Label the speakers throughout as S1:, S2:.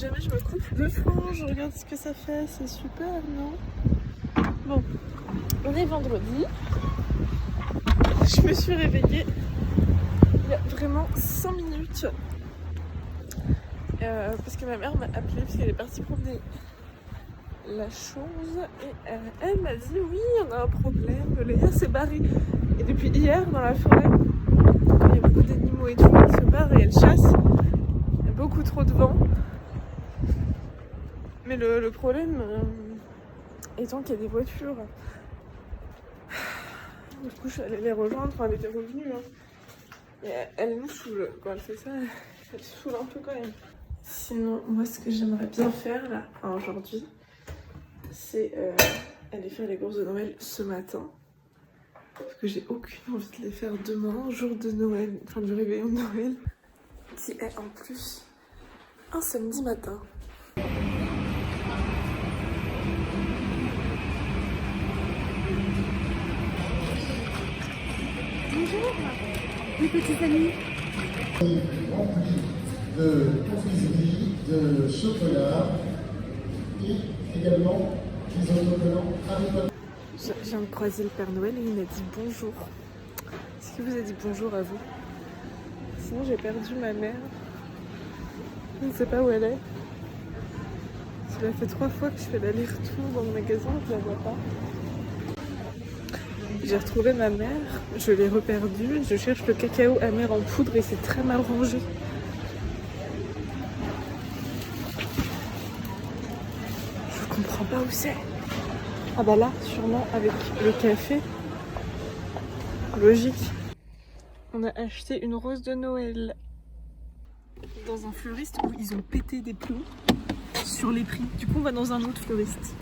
S1: jamais je me coupe le frange, regarde ce que ça fait, c'est super, non? Bon, on est vendredi. Je me suis réveillée il y a vraiment 5 minutes. Parce que ma mère m'a appelée parce qu'elle est partie promener la chose. Et elle m'a dit oui, on a un problème, Léa s'est barrée. Et depuis hier, dans la forêt, quand il y a beaucoup d'animaux et tout, elle se barre et elle chasse. Il y a beaucoup trop de vent. Mais le problème étant qu'il y a des voitures. Du coup, je suis allée les rejoindre, enfin, elle était revenue. Hein. Et elle nous saoule. Quand elle fait ça, elle saoule un peu quand même. Sinon, moi, ce que j'aimerais bien faire là, aujourd'hui, c'est aller faire les courses de Noël ce matin. Parce que j'ai aucune envie de les faire demain, jour de Noël, enfin du réveillon de Noël, qui est en plus un samedi matin.
S2: Bonjour, les petits amis.
S3: Rempli de confiserie, de chocolat et également des autocollants avec.
S1: Je viens de croiser le Père Noël et il m'a dit bonjour. Est-ce qu'il vous a dit bonjour à vous? Sinon j'ai perdu ma mère. Je ne sais pas où elle est. Ça fait 3 fois que je fais l'aller-retour dans le magasin, je la vois pas. J'ai retrouvé ma mère, je l'ai reperdue, je cherche le cacao amer en poudre et c'est très mal rangé. Je comprends pas où c'est. Ah bah là, sûrement avec le café. Logique. On a acheté une rose de Noël dans un fleuriste où ils ont pété des plombs sur les prix. Du coup, on va dans un autre fleuriste.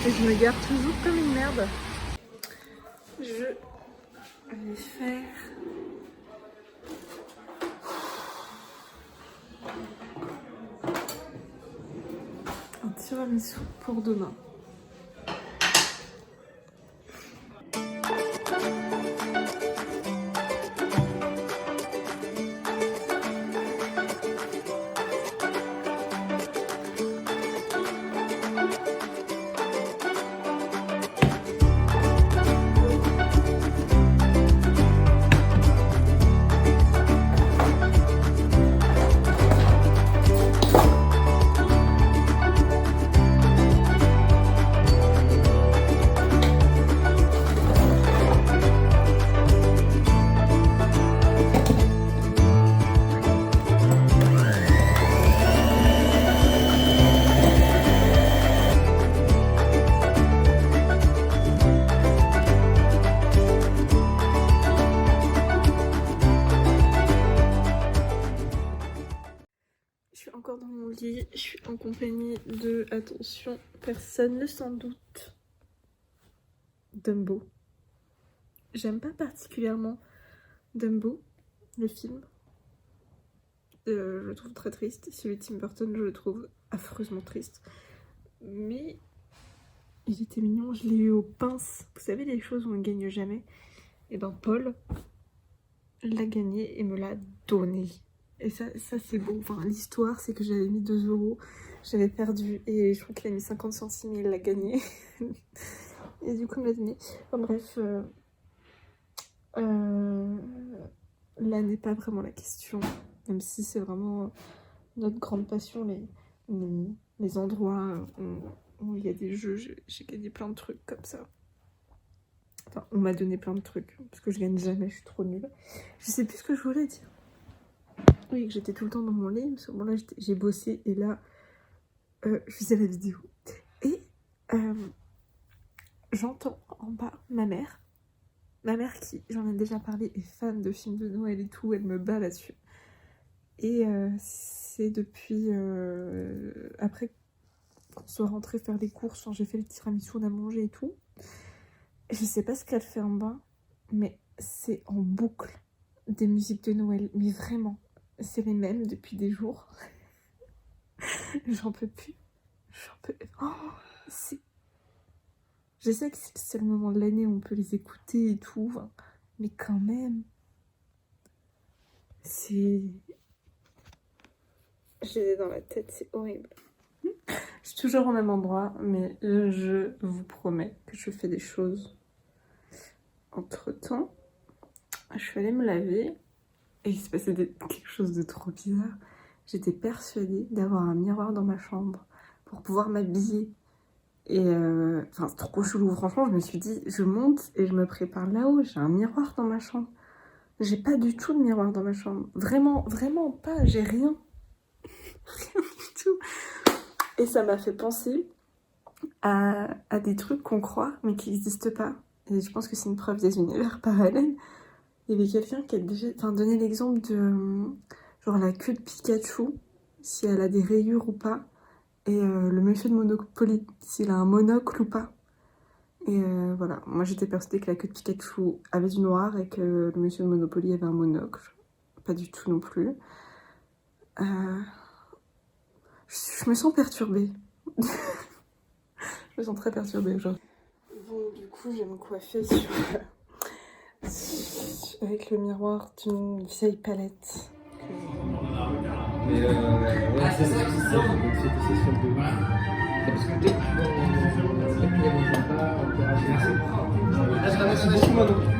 S1: Et je me garde toujours comme une merde. Je vais faire un tiramisu pour demain. Dans mon lit, je suis en compagnie de, attention, personne ne s'en doute, Dumbo. J'aime pas particulièrement Dumbo, le film. Je le trouve très triste. Celui de Tim Burton, je le trouve affreusement triste. Mais il était mignon, je l'ai eu aux pinces. Vous savez, les choses où on ne gagne jamais. Et ben Paul l'a gagné et me l'a donné. Et ça c'est beau. Enfin, l'histoire, c'est que j'avais mis 2 €, j'avais perdu et je crois qu'il a mis 50 centimes et il l'a gagné. Et du coup, il me l'a donné. Enfin, bref, là n'est pas vraiment la question, même si c'est vraiment notre grande passion, les endroits où il y a des jeux. J'ai gagné plein de trucs comme ça. Enfin, on m'a donné plein de trucs parce que je gagne jamais, je suis trop nulle. Je sais plus ce que je voulais dire. Oui, que j'étais tout le temps dans mon lit. À ce moment-là, j'ai bossé et là, je faisais la vidéo. Et j'entends en bas ma mère. Ma mère qui, j'en ai déjà parlé, est fan de films de Noël et tout. Elle me bat là-dessus. Et c'est depuis... après qu'on soit rentré faire les courses, j'ai fait le tiramisu, on a mangé et tout. Je sais pas ce qu'elle fait en bas, mais c'est en boucle des musiques de Noël. Mais vraiment. C'est les mêmes depuis des jours. J'en peux plus. Oh, je sais que c'est le seul moment de l'année où on peut les écouter et tout. Mais quand même. C'est... Je les ai dans la tête, c'est horrible. Je suis toujours au même endroit, mais je vous promets que je fais des choses. Entre-temps, je suis allée me laver et il s'est passé quelque chose de trop bizarre. J'étais persuadée d'avoir un miroir dans ma chambre pour pouvoir m'habiller. Et enfin, c'est trop chelou. Franchement, je me suis dit, je monte et je me prépare là-haut. J'ai un miroir dans ma chambre. J'ai pas du tout de miroir dans ma chambre. Vraiment, vraiment pas. J'ai rien. Rien du tout. Et ça m'a fait penser à des trucs qu'on croit, mais qui n'existent pas. Et je pense que c'est une preuve des univers parallèles. Il y avait quelqu'un qui a déjà donné l'exemple de genre la queue de Pikachu, si elle a des rayures ou pas. Et le monsieur de Monopoly, s'il a un monocle ou pas. Et voilà, moi j'étais persuadée que la queue de Pikachu avait du noir et que le monsieur de Monopoly avait un monocle. Pas du tout non plus. Je me sens perturbée. Je me sens très perturbée aujourd'hui. Bon, du coup, je vais me coiffer avec le miroir d'une vieille palette.
S4: Mais ouais, c'est ça, c'est cette session de. Parce que dès que tu vas pas interagir. Merci beaucoup, Manon.